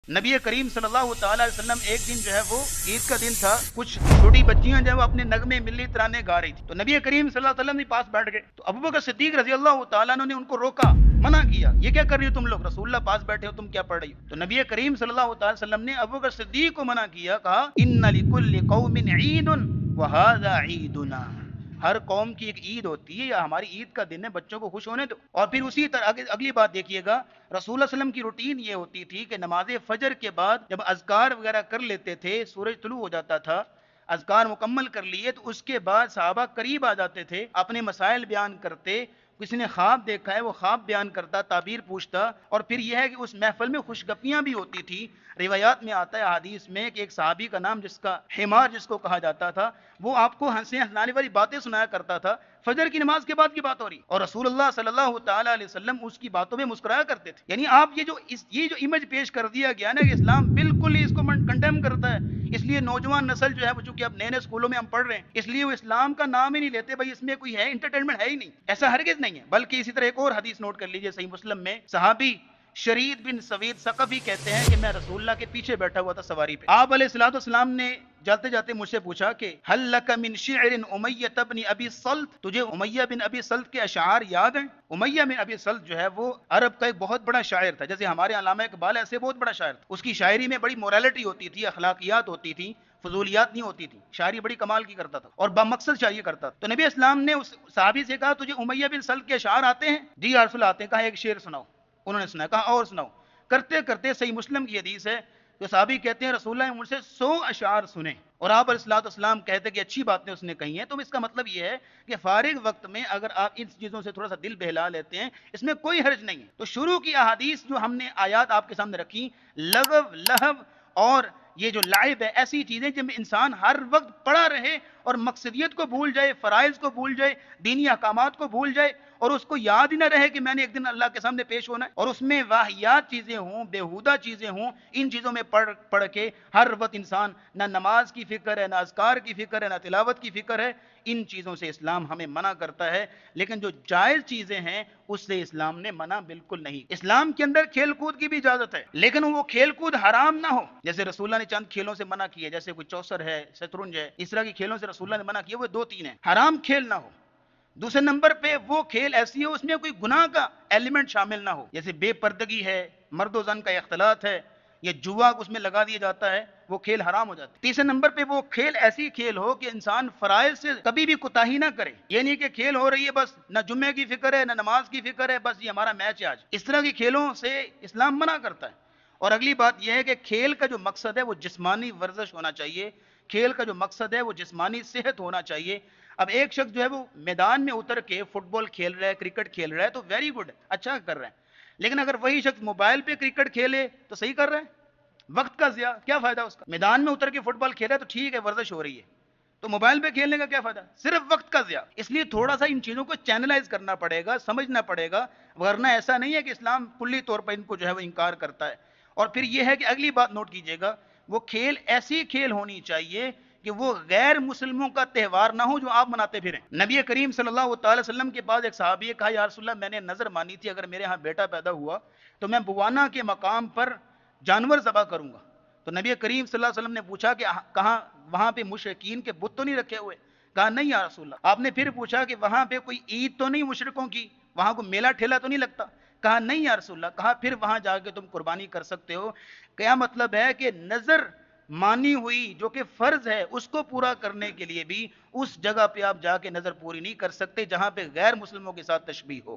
نبی کریم صلی اللہ تعالی علیہ وسلم ایک دن جو ہے وہ عید کا دن تھا، کچھ چھوٹی بچیاں جو ہے وہ اپنے نغمے ملی ترانے گا رہی تھی، تو نبی کریم صلی اللہ علیہ وسلم کے پاس بیٹھ گئے، تو ابوبکر صدیق رضی اللہ تعالیٰ عنہ نے ان کو روکا، منع کیا، یہ کیا کر رہی ہو تم لوگ، رسول اللہ پاس بیٹھے ہو، تم کیا پڑھ رہی ہو؟ تو نبی کریم صلی اللہ تعالی وسلم نے ابوبکر صدیق کو منع کیا، کہا ان لکل قوم عید وہذا عیدنا، ہر قوم کی ایک عید ہوتی ہے، یا ہماری عید کا دن ہے، بچوں کو خوش ہونے دو۔ اور پھر اسی طرح اگلی بات دیکھیے گا، رسول اللہ صلی اللہ علیہ وسلم کی روٹین یہ ہوتی تھی کہ نماز فجر کے بعد جب اذکار وغیرہ کر لیتے تھے، سورج طلوع ہو جاتا تھا، اذکار مکمل کر لیے، تو اس کے بعد صحابہ قریب آ جاتے تھے، اپنے مسائل بیان کرتے، کسی نے خواب دیکھا ہے وہ خواب بیان کرتا، تعبیر پوچھتا، اور پھر یہ ہے کہ اس محفل میں خوشگپیاں بھی ہوتی تھی۔ روایات میں آتا ہے حدیث میں کہ ایک صحابی کا نام جس کا حمار جس کو کہا جاتا تھا، وہ آپ کو ہنسنے ہنسانے والی باتیں سنایا کرتا تھا، فجر کی نماز کے بعد کی بات ہو رہی، اور رسول اللہ صلی اللہ تعالی علیہ وسلم اس کی باتوں میں مسکرایا کرتے تھے۔ یعنی آپ یہ جو امیج پیش کر دیا گیا نا کہ اسلام بالکل ہی اس کو کنڈیم کرتا ہے، اس لیے نوجوان نسل جو ہے وہ چونکہ اب نئے نئے اسکولوں میں ہم پڑھ رہے ہیں، اس لیے وہ اسلام کا نام ہی نہیں لیتے، بھائی اس میں کوئی ہے انٹرٹینمنٹ ہے ہی نہیں، ایسا ہرگز نہیں ہے۔ بلکہ اسی طرح ایک اور حدیث نوٹ کر لیجئے، صحیح مسلم میں صحابی شرید بن سوید ثقفی کہتے ہیں کہ میں رسول اللہ کے پیچھے بیٹھا ہوا تھا سواری پہ، آپ علیہ الصلوۃ والسلام نے جاتے جاتے مجھ سے پوچھا کہ حل لک من شعر امیہ بن ابی سلط، تجھے امیہ بن ابی سلط کے اشعار یاد ہیں؟ امیہ بن ابی سلط جو ہے وہ عرب کا ایک بہت بڑا شاعر تھا، جیسے ہمارے علامہ اقبال ایسے بہت بڑا شاعر تھا، اس کی شاعری میں بڑی مورالٹی ہوتی تھی، اخلاقیات ہوتی تھی، فضولیات نہیں ہوتی تھی، شاعری بڑی کمال کی کرتا تھا اور بامقصد شاعری کرتا تھا۔ تو نبی اسلام نے اس صحابی سے کہا تجھے امیہ بن سلط کے اشعار آتے ہیں؟ جی یا رسول اللہ آتے ہیں۔ کہا ایک شعر سناؤ، انہوں نے سنایا، کہا اور سناؤ، کرتے کرتے صحیح مسلم کی حدیث ہے تو صحابی کہتے ہیں رسول اللہ نے مجھ سے 100 اشعار سنے، اور آپ علیہ الصلوۃ والسلام کہتے ہیں کہ اچھی باتیں اس نے کہی ہیں، تو اس کا مطلب یہ ہے کہ فارغ وقت میں اگر آپ ان چیزوں سے تھوڑا سا دل بہلا لیتے ہیں اس میں کوئی حرج نہیں ہے۔ تو شروع کی احادیث جو ہم نے آیات آپ کے سامنے رکھی، لغو لہو اور یہ جو لعب ہے، ایسی چیزیں جن میں انسان ہر وقت پڑا رہے اور مقصدیت کو بھول جائے، فرائض کو بھول جائے، دینی احکامات کو بھول جائے، اور اس کو یاد ہی نہ رہے کہ میں نے ایک دن اللہ کے سامنے پیش ہونا ہے، اور اس میں واہیات چیزیں ہوں، بیہودہ چیزیں ہوں، ان چیزوں میں پڑھ کے ہر وقت انسان نہ نماز کی فکر ہے، نہ اذکار کی فکر ہے، نہ تلاوت کی فکر ہے، ان چیزوں سے اسلام ہمیں منع کرتا ہے۔ لیکن جو جائز چیزیں ہیں اس سے اسلام نے منع بالکل نہیں۔ اسلام کے اندر کھیل کود کی بھی اجازت ہے، لیکن وہ کھیل کود حرام نہ ہو، جیسے رسول اللہ نے چند کھیلوں سے منع کیا، جیسے کوئی چوسر ہے، شطرنج ہے، اس طرح کی کھیلوں سے رسول اللہ نے منع کیا، وہ 2-3 ہیں، حرام کھیل نہ ہو۔ دوسرے نمبر پہ وہ کھیل ایسی ہو اس میں کوئی گناہ کا ایلیمنٹ شامل نہ ہو، جیسے بے پردگی ہے، مرد و زن کا اختلاط ہے، یا جوا اس میں لگا دیا جاتا ہے، وہ کھیل حرام ہو جاتا ہے۔ تیسرے نمبر پہ وہ کھیل ایسی کھیل ہو کہ انسان فرائض سے کبھی بھی کوتاہی نہ کرے، یہ نہیں کہ کھیل ہو رہی ہے بس نہ جمعے کی فکر ہے نہ نماز کی فکر ہے، بس یہ ہمارا میچ ہے آج، اس طرح کی کھیلوں سے اسلام منع کرتا ہے۔ اور اگلی بات یہ ہے کہ کھیل کا جو مقصد ہے وہ جسمانی ورزش ہونا چاہیے، کھیل کا جو مقصد ہے وہ جسمانی صحت ہونا چاہیے۔ اب ایک شخص جو ہے وہ میدان میں اتر کے فٹ بال کھیل رہا ہے، کرکٹ کھیل رہا ہے، تو ویری گڈ، اچھا کر رہا ہے، لیکن اگر وہی شخص موبائل پہ کرکٹ کھیلے تو صحیح کر رہا ہے؟ وقت کا ضیاع، کیا فائدہ اس کا؟ میدان میں اتر کے فٹ بال کھیل رہا ہے تو ٹھیک ہے، ورزش ہو رہی ہے، تو موبائل پہ کھیلنے کا کیا فائدہ؟ صرف وقت کا ضیاع۔ اس لیے تھوڑا سا ان چیزوں کو چینلائز کرنا پڑے گا، سمجھنا پڑے گا، ورنہ ایسا نہیں ہے کہ اسلام کلی طور پر ان کو جو ہے وہ انکار کرتا ہے۔ اور پھر یہ ہے کہ اگلی بات نوٹ کیجئے گا، وہ کھیل ایسی کھیل ہونی چاہیے کہ وہ غیر مسلموں کا تہوار نہ ہو جو آپ مناتے پھریں۔ نبی کریم صلی اللہ تعالی وسلم کے پاس ایک صحابی نے کہا یا رسول اللہ میں نے نظر مانی تھی اگر میرے ہاں بیٹا پیدا ہوا تو میں بوانا کے مقام پر جانور ذبح کروں گا۔ تو نبی کریم صلی اللہ علیہ وسلم نے پوچھا کہ کہاں وہاں پہ مشرکین کے بت تو نہیں رکھے ہوئے؟ کہا نہیں یا رسول اللہ۔ آپ نے پھر پوچھا کہ وہاں پہ کوئی عید تو نہیں مشرکوں کی، وہاں کوئی میلہ ٹھیلا تو نہیں لگتا؟ کہا نہیں یا رسول اللہ۔ کہا پھر وہاں جا کے تم قربانی کر سکتے ہو۔ کیا مطلب ہے کہ نظر مانی ہوئی جو کہ فرض ہے اس کو پورا کرنے کے لیے بھی اس جگہ پہ آپ جا کے نظر پوری نہیں کر سکتے جہاں پہ غیر مسلموں کے ساتھ تشبیہ ہو۔